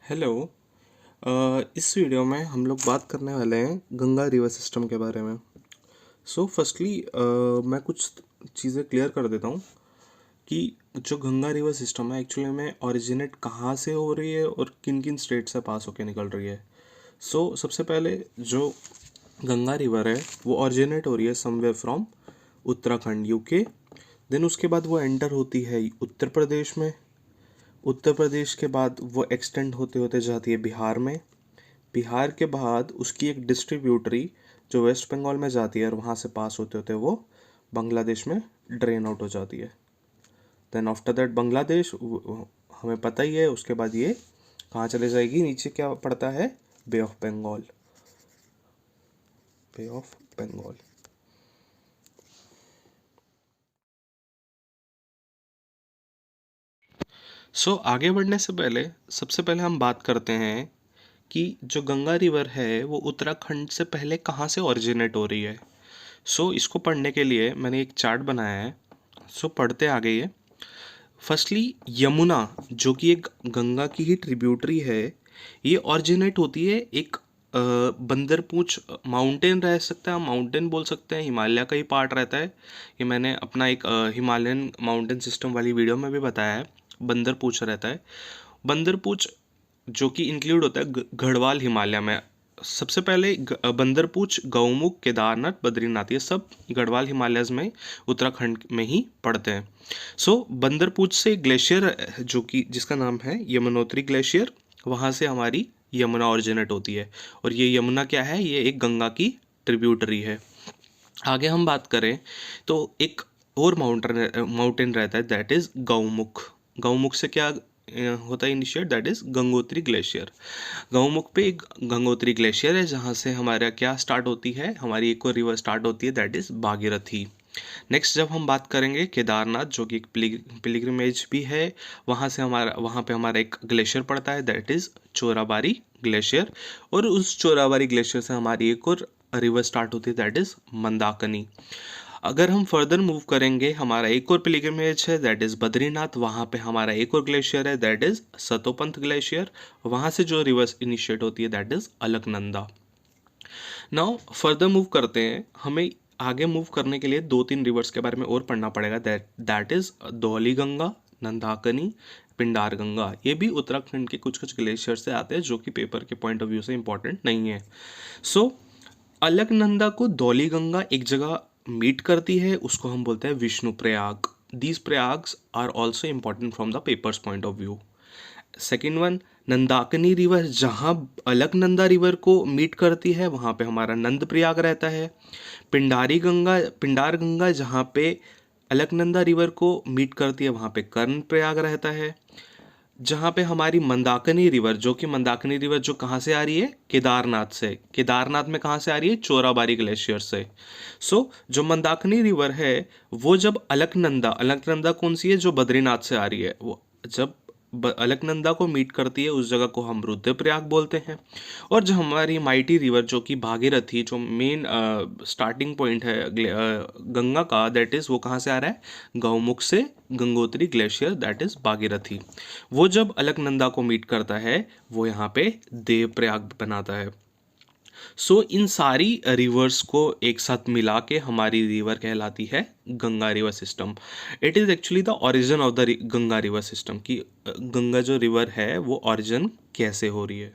Hello. इस video में हम लोग बात करने वाले हैं गंगा रिवर सिस्टम के बारे में। फर्स्टली मैं कुछ चीज़ें क्लियर कर देता हूँ कि जो गंगा रिवर सिस्टम है एक्चुअली में ओरिजिनेट कहाँ से हो रही है और किन किन स्टेट से पास होके निकल रही है। सबसे पहले जो गंगा रिवर है वो ओरिजिनेट हो रही है somewhere from Uttarakhand UK. Then उसके बाद वो एंटर होती है उत्तर प्रदेश में। उत्तर प्रदेश के बाद वो एक्सटेंड होते होते जाती है बिहार में। बिहार के बाद उसकी एक डिस्ट्रीब्यूटरी जो वेस्ट बंगाल में जाती है और वहाँ से पास होते होते वो बांग्लादेश में ड्रेन आउट हो जाती है। देन आफ्टर दैट बांग्लादेश हमें पता ही है। उसके बाद ये कहाँ चले जाएगी, नीचे क्या पड़ता है, Bay of Bengal. Bay of Bengal. आगे बढ़ने से पहले सबसे पहले हम बात करते हैं कि जो गंगा रिवर है वो उत्तराखंड से पहले कहाँ से ओरिजिनेट हो रही है। इसको पढ़ने के लिए मैंने एक चार्ट बनाया है। पढ़ते आगे ये। फर्स्टली यमुना जो कि एक गंगा की ही ट्रिब्यूटरी है, ये ओरिजिनेट होती है एक बंदरपूछ माउंटेन रह सकता है, माउंटेन बोल सकते हैं, हिमालय का ही पार्ट रहता है। ये मैंने अपना एक हिमालयन माउंटेन सिस्टम वाली वीडियो में भी बताया है। बंदरपूछ रहता है। बंदरपूछ जो कि इंक्लूड होता है गढ़वाल हिमालय में। सबसे पहले बंदरपूछ, गौमुख, केदारनाथ, बद्रीनाथ ये सब गढ़वाल हिमालयज में उत्तराखंड में ही पड़ते हैं। बंदरपूछ से ग्लेशियर जो कि जिसका नाम है यमुनोत्री ग्लेशियर, वहाँ से हमारी यमुना ओरिजिनेट होती है। और ये यमुना क्या है, ये एक गंगा की ट्रिब्यूटरी है। आगे हम बात करें तो एक और माउंटेन रहता है, दैट इज गौमुख। गौमुख से क्या होता है initiate, that is Gangotri glacier. Gaumukh पे एक गंगोत्री ग्लेशियर है जहाँ से हमारा क्या स्टार्ट होती है, हमारी एक और रिवर स्टार्ट होती है, दैट इज भागीरथी। नेक्स्ट जब हम बात करेंगे केदारनाथ जो कि एक पिलग्रिमेज भी है, वहाँ पे हमारा एक ग्लेशियर पड़ता है, दैट इज चोराबारी ग्लेशियर। और उस चोराबारी ग्लेशियर से हमारी एक और रिवर स्टार्ट होती है, दैट इज मंदाकिनी। अगर हम फर्दर मूव करेंगे, हमारा एक और पिलग्रिमेज है, दैट इज बद्रीनाथ। वहाँ पे हमारा एक और ग्लेशियर है, दैट इज सतोपंथ ग्लेशियर। वहाँ से जो रिवर्स इनिशिएट होती है, that is Alaknanda. Now further move करते हैं। हमें आगे मूव करने के लिए दो तीन रिवर्स के बारे में और पढ़ना पड़ेगा, दैट इज धौली गंगा, नंदाकनी, पिंडार गंगा। ये भी उत्तराखंड के कुछ कुछ ग्लेशियर से आते हैं जो कि पेपर के पॉइंट ऑफ व्यू से इंपॉर्टेंट नहीं है। अलकनंदा को धौली गंगा एक जगह मीट करती है, उसको हम बोलते हैं Vishnuprayag. These prayags are also important from the papers point of view. Second one, Nandakini river जहाँ अलकनंदा रिवर को मीट करती है वहाँ पे हमारा नंद प्रयाग रहता है। पिंडार गंगा जहाँ पे अलकनंदा रिवर को मीट करती है वहाँ पे कर्ण प्रयाग रहता है। जहाँ पे हमारी मंदाकिनी रिवर जो कहाँ से आ रही है, केदारनाथ से। केदारनाथ में कहाँ से आ रही है, चोराबारी ग्लेशियर से। जो मंदाकिनी रिवर है वो जब अलकनंदा कौन सी है, जो बद्रीनाथ से आ रही है, वो जब अलकनंदा को मीट करती है उस जगह को हम रुद्रप्रयाग बोलते हैं। और जो हमारी माइटी रिवर जो कि भागीरथी, जो मेन स्टार्टिंग पॉइंट है गंगा का, दैट इज वो कहाँ से आ रहा है, गौमुख से, Gangotri glacier, that is Bhagirathi. वो जब अलकनंदा को मीट करता है वो यहाँ पे देवप्रयाग बनाता है। इन सारी रिवर्स को एक साथ मिला के हमारी रिवर कहलाती है Ganga river system. It is actually the origin of the Ganga river system, कि गंगा जो रिवर है वो ओरिजिन कैसे हो रही है।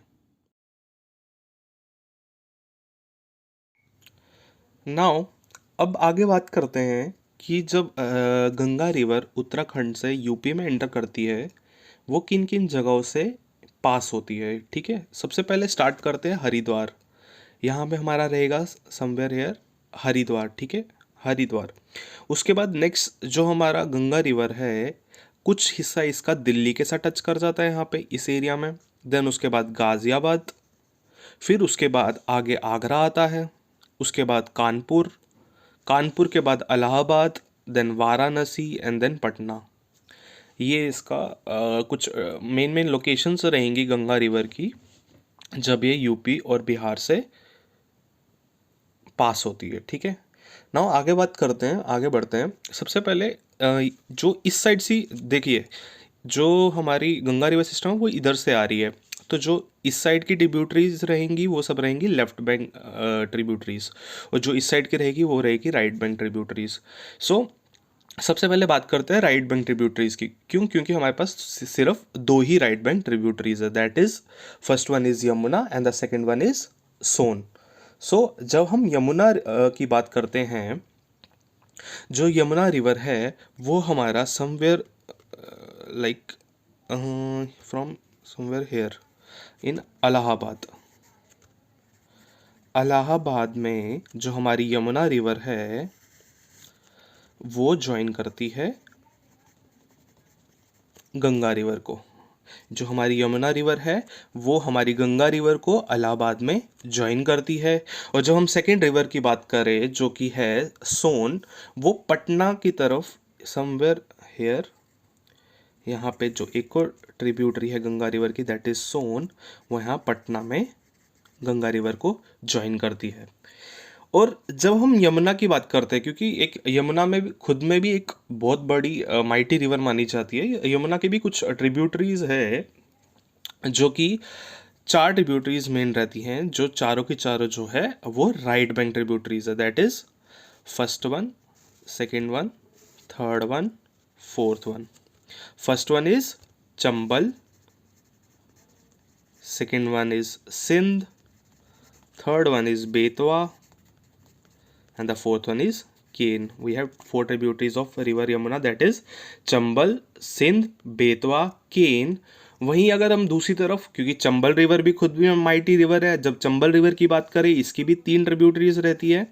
नाउ अब आगे बात करते हैं कि जब गंगा रिवर उत्तराखंड से यूपी में एंटर करती है वो किन किन जगहों से पास होती है। ठीक है, सबसे पहले स्टार्ट करते हैं हरिद्वार। यहाँ पे हमारा रहेगा समवेयर हेयर हरिद्वार। ठीक है, हरिद्वार। उसके बाद नेक्स्ट जो हमारा गंगा रिवर है, कुछ हिस्सा इसका दिल्ली के साथ टच कर जाता है यहाँ पे इस एरिया में। देन उसके बाद गाज़ियाबाद, फिर उसके बाद आगे आगरा आता है, उसके बाद कानपुर, कानपुर के बाद Allahabad, then Varanasi and then Patna. ये इसका कुछ मेन मेन लोकेशंस रहेंगी गंगा रिवर की जब ये यूपी और बिहार से पास होती है। ठीक है, नाउ आगे बात करते हैं, आगे बढ़ते हैं। सबसे पहले जो इस साइड से देखिए, जो हमारी गंगा रिवर सिस्टम है वो इधर से आ रही है। तो जो इस साइड की ट्रिब्यूटरीज रहेंगी वो सब रहेंगी लेफ्ट बैंक ट्रिब्यूटरीज, और जो इस साइड की रहेगी वो रहेगी राइट बैंक ट्रिब्यूटरीज। सो सबसे पहले बात करते हैं राइट बैंक ट्रिब्यूटरीज की। क्यों? क्योंकि हमारे पास सिर्फ दो ही राइट बैंक ट्रिब्यूटरीज है, that is first one is Yamuna and the second one is Son. So जब हम यमुना की बात करते हैं, जो यमुना रिवर है वो हमारा somewhere like from somewhere here in Allahabad. Allahabad में जो हमारी यमुना रिवर है वो ज्वाइन करती है गंगा रिवर को। जो हमारी यमुना रिवर है वो हमारी गंगा रिवर को इलाहाबाद में ज्वाइन करती है। और जब हम सेकेंड रिवर की बात करें जो कि है सोन, वो पटना की तरफ समवेयर हेयर, यहाँ पे जो एक और ट्रिब्यूटरी है गंगा रिवर की दैट इज सोन, वो यहाँ पटना में गंगा रिवर को ज्वाइन करती है। और जब हम यमुना की बात करते हैं, क्योंकि एक यमुना में भी खुद में भी एक बहुत बड़ी माइटी रिवर मानी जाती है, यमुना की भी कुछ ट्रिब्यूटरीज है जो कि चार ट्रिब्यूटरीज मेन रहती हैं, जो चारों की चारों जो है वो राइट बैंक ट्रिब्यूटरीज है, that is first one, second one, third one, fourth one. First one is Chambal, second one is Sindh, third one is Betwa, and the fourth one is Ken. We have four tributaries of river Yamuna, that is Chambal, Sindh, Betwa, Ken. वहीं अगर हम दूसरी तरफ, क्योंकि Chambal river भी खुद भी mighty river है, जब चंबल रिवर की बात करें इसकी भी तीन ट्रिब्यूटरीज रहती है,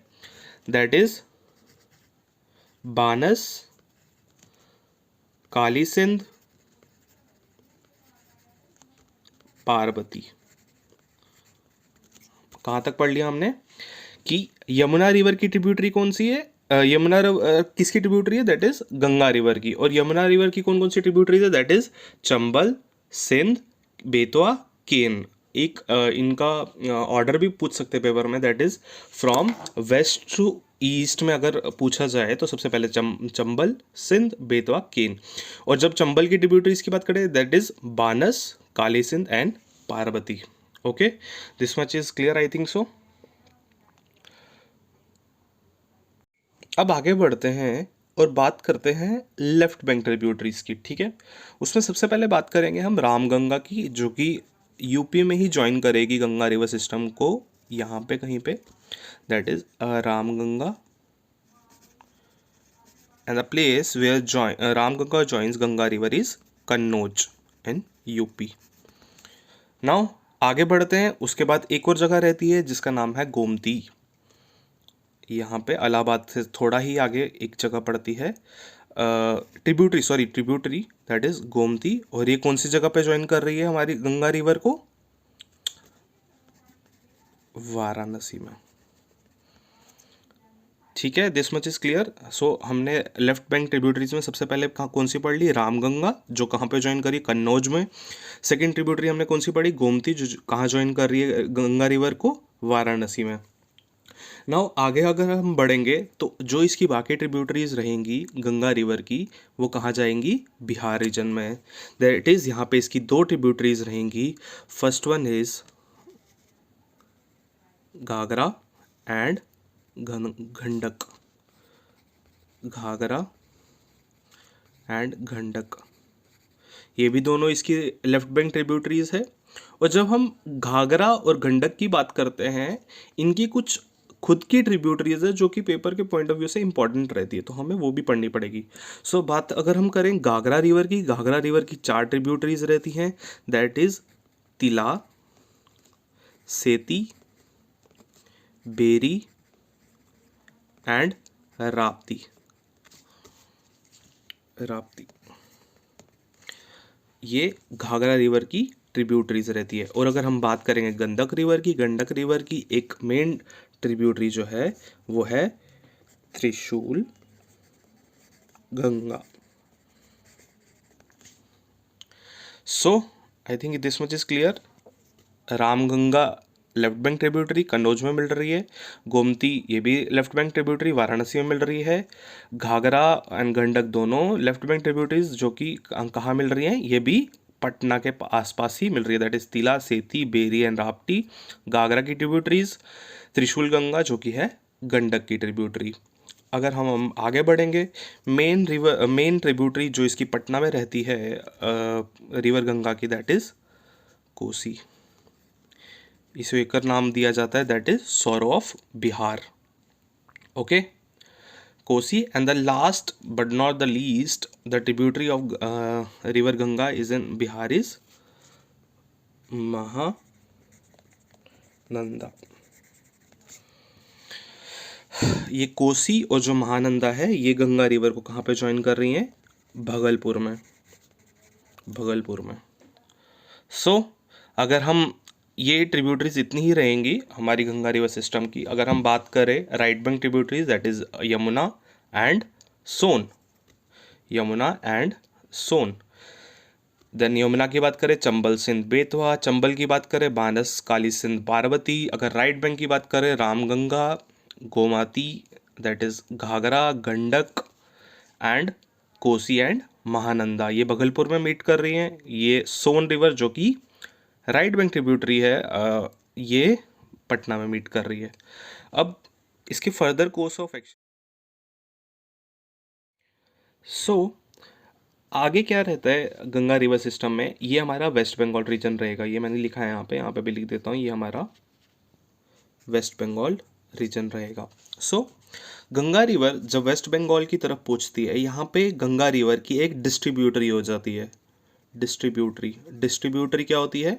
दैट इज बानस, काली सिंध, पार्वती। कहाँ तक पढ़ लिया हमने कि यमुना रिवर की ट्रिब्यूटरी कौन सी है, किसकी ट्रिब्यूटरी है, दैट इज गंगा रिवर की। और यमुना रिवर की कौन कौन सी ट्रिब्यूटरीज है, दैट इज चंबल, सिंध, बेतवा, केन। एक इनका ऑर्डर भी पूछ सकते हैं पेपर में, that is from west to east में अगर पूछा जाए तो सबसे पहले चंबल, सिंध, बेतवा, केन। और जब चंबल की ट्रिब्यूटरीज की बात करें that is Banas, Kali Sindh and Parvati. Okay, this much is clear I think so. अब आगे बढ़ते हैं और बात करते हैं लेफ्ट बैंक ट्रिब्यूटरीज की, ठीक है। उसमें सबसे पहले बात करेंगे हम रामगंगा की, जो कि यूपी में ही ज्वाइन करेगी गंगा रिवर सिस्टम को, यहाँ पे कहीं पे, that is Ramganga and the place where Ramganga joins Ganga river is Kannauj in UP. Now आगे बढ़ते हैं, उसके बाद एक और जगह रहती है जिसका नाम है गोमती। यहाँ पे इलाहाबाद से थोड़ा ही आगे एक जगह पड़ती है ट्रिब्यूटरी दैट इज गोमती। और ये कौन सी जगह पे ज्वाइन कर रही है हमारी गंगा रिवर को, वाराणसी में, ठीक है। This much is clear. So हमने लेफ्ट बैंक ट्रिब्यूटरीज में सबसे पहले कौन सी पढ़ ली, रामगंगा, जो कहाँ पे ज्वाइन करी, कन्नौज में। सेकेंड ट्रिब्यूटरी हमने कौन सी पढ़ी, गोमती, जो कहाँ ज्वाइन कर रही है गंगा रिवर को, वाराणसी में। नाउ आगे अगर हम बढ़ेंगे तो जो इसकी बाकी ट्रिब्यूटरीज रहेंगी गंगा रिवर की वो कहाँ जाएंगी, बिहार रीजन में। दैट इज यहाँ पे इसकी दो ट्रिब्यूटरीज रहेंगी, first one is Ghaghara and Gandak, Ghaghara and Gandak, ये भी दोनों इसकी लेफ्ट बैंक ट्रिब्यूटरीज है। और जब हम घाघरा और गंडक की बात करते हैं, इनकी कुछ खुद की ट्रिब्यूटरीज है जो कि पेपर के पॉइंट ऑफ व्यू से इंपॉर्टेंट रहती है, तो हमें वो भी पढ़नी पड़ेगी। सो बात अगर हम करें घाघरा रिवर की, घाघरा रिवर की चार ट्रिब्यूटरीज रहती हैं, दैट इज तिला, सेती, बेरी एंड राप्ती। ये घाघरा रिवर की ट्रिब्यूटरीज रहती है। और अगर हम बात करेंगे गंडक रिवर की एक मेन ट्रिब्यूटरी जो है वो है Trishul Ganga. So I think this much is clear. Ramganga left bank tributary Kannauj में मिल रही है, गोमती ये भी लेफ्ट बैंक ट्रिब्यूटरी वाराणसी में मिल रही है, घाघरा एंड गंडक दोनों लेफ्ट बैंक ट्रिब्यूटरीज जो कि कहाँ मिल रही हैं, ये भी पटना के आसपास ही मिल रही है, दैट इज़ तिला, सेती, बेरी एंड राप्ती घाघरा की ट्रिब्यूटरीज, त्रिशूल गंगा जो कि है गंडक की ट्रिब्यूटरी। अगर हम आगे बढ़ेंगे, मेन ट्रिब्यूटरी जो इसकी पटना में रहती है रिवर गंगा की, दैट इज़ कोसी। इसे एक नाम दिया जाता है, that is sorrow of Bihar. Okay, Kosi. And the last but not the least the tributary of river Ganga is in Bihar is Mahananda. ये कोसी और जो महानंदा है ये गंगा रिवर को कहाँ पे ज्वाइन कर रही हैं? भगलपुर में, भगलपुर में। सो अगर हम ये ट्रिब्यूटरीज इतनी ही रहेंगी हमारी गंगा रिवर सिस्टम की। अगर हम बात करें right bank tributaries, that is Yamuna and Son, Yamuna and Son. Then Yamuna की बात करें चंबल सिंध बेतवा, चंबल की बात करें बानस काली सिंध पार्वती। अगर राइट बैंक की बात करें Ramganga, Gomti, that is Ghaghara, Gandak and Kosi and Mahananda, ये भगलपुर में मीट कर रही हैं। ये सोन रिवर जो कि राइट बैंक ट्रिब्यूटरी है, ये पटना में मीट कर रही है। अब इसके फर्दर कोर्स ऑफ एक्शन, आगे क्या रहता है गंगा रिवर सिस्टम में? ये हमारा वेस्ट बंगाल रीजन रहेगा, ये मैंने लिखा है यहाँ पे भी लिख देता हूँ, ये हमारा वेस्ट बंगाल रीजन रहेगा। गंगा रिवर जब वेस्ट बंगाल की तरफ पहुँचती है, यहाँ पे गंगा रिवर की एक डिस्ट्रीब्यूटरी हो जाती है। डिस्ट्रीब्यूटरी क्या होती है?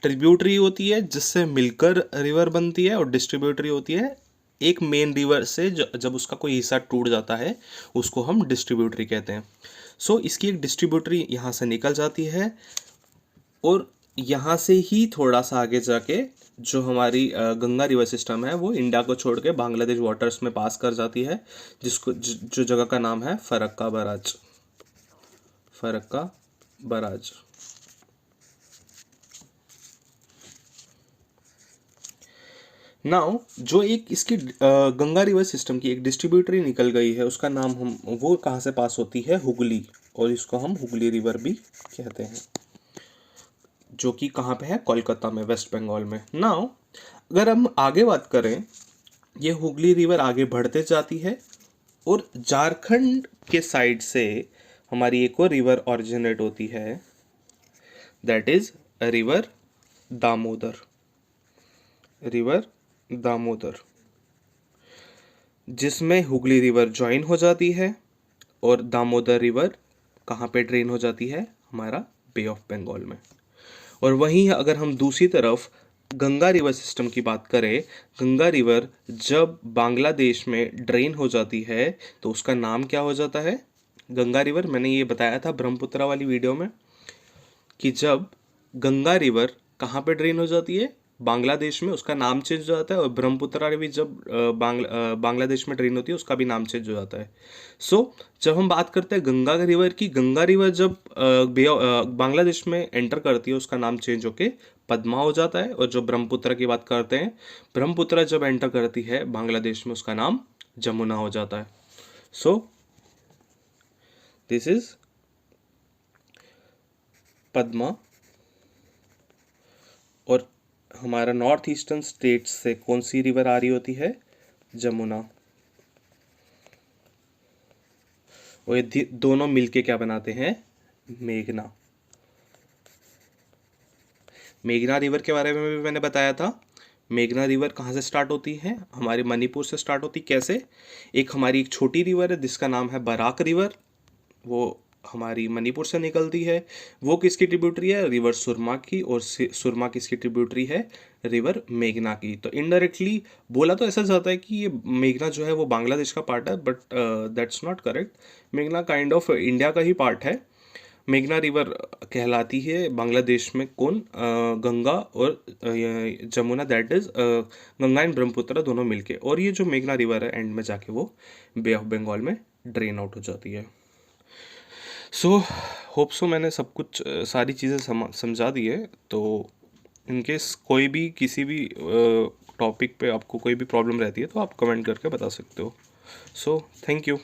ट्रिब्यूटरी होती है जिससे मिलकर रिवर बनती है, और डिस्ट्रीब्यूटरी होती है एक मेन रिवर से जब उसका कोई हिस्सा टूट जाता है उसको हम डिस्ट्रीब्यूटरी कहते हैं। इसकी एक डिस्ट्रीब्यूटरी यहाँ से निकल जाती है, और यहाँ से ही थोड़ा सा आगे जाके जो हमारी गंगा रिवर सिस्टम है वो इंडिया को छोड़ के बांग्लादेश वाटर्स में पास कर जाती है, जिसको जो जगह का नाम है Farakka barrage, Farakka barrage. Now जो एक इसकी गंगा रिवर सिस्टम की एक डिस्ट्रीब्यूटरी निकल गई है, उसका नाम हम वो कहाँ से पास होती है? हुगली, और इसको हम हुगली रिवर भी कहते हैं, जो कि कहाँ पे है? कोलकाता में, वेस्ट बंगाल में। नाउ अगर हम आगे बात करें, ये हुगली रिवर आगे बढ़ते जाती है, और झारखंड के साइड से हमारी एक और रिवर ऑरिजिनेट होती है, that is river Damodar, river Damodar, जिसमें हुगली रिवर ज्वाइन हो जाती है, और दामोदर रिवर कहाँ पे ड्रेन हो जाती है? हमारा बे ऑफ बंगाल में। और वहीं अगर हम दूसरी तरफ गंगा रिवर सिस्टम की बात करें, गंगा रिवर जब बांग्लादेश में ड्रेन हो जाती है तो उसका नाम क्या हो जाता है? गंगा रिवर, मैंने ये बताया था ब्रह्मपुत्रा वाली वीडियो में कि जब गंगा रिवर कहाँ पे ड्रेन हो जाती है? बांग्लादेश में, उसका नाम चेंज हो जाता है, और ब्रह्मपुत्रा भी जब बांग्लादेश में ड्रेन होती है उसका भी नाम चेंज हो जाता है। जब हम बात करते हैं गंगा रिवर की, गंगा रिवर जब बांग्लादेश में एंटर करती है उसका नाम चेंज होके पद्मा हो जाता है, और जो ब्रह्मपुत्रा की बात करते हैं, ब्रह्मपुत्रा जब एंटर करती है बांग्लादेश में उसका नाम जमुना हो जाता है। This is Padma. और हमारा नॉर्थ ईस्टर्न स्टेट्स से कौन सी रिवर आ रही होती है? जमुना। और ये दोनों मिलके क्या बनाते हैं? मेघना। मेघना रिवर के बारे में भी मैंने बताया था। मेघना रिवर कहाँ से स्टार्ट होती है? हमारे मणिपुर से स्टार्ट होती। कैसे? हमारी एक छोटी रिवर है जिसका नाम है बराक रिवर, वो हमारी मणिपुर से निकलती है। वो किसकी ट्रिब्यूटरी है? रिवर सुरमा की। और सुरमा किसकी ट्रिब्यूटरी है? रिवर मेघना की। तो इनडायरेक्टली बोला तो ऐसा जाता है कि ये मेघना जो है वो बांग्लादेश का पार्ट है, बट दैट्स नॉट करेक्ट। मेघना काइंड ऑफ इंडिया का ही पार्ट है। मेघना रिवर कहलाती है बांग्लादेश में कौन? गंगा और Jamuna, that is Ganga and Brahmaputra दोनों मिलके। और ये जो मेघना रिवर है एंड में जाके वो बे ऑफ बंगाल में ड्रेन आउट हो जाती है। होप सो मैंने सब कुछ सारी चीज़ें समझा दी है। तो इनकेस कोई भी किसी भी टॉपिक पे आपको कोई भी प्रॉब्लम रहती है तो आप कमेंट करके बता सकते हो। Thank you.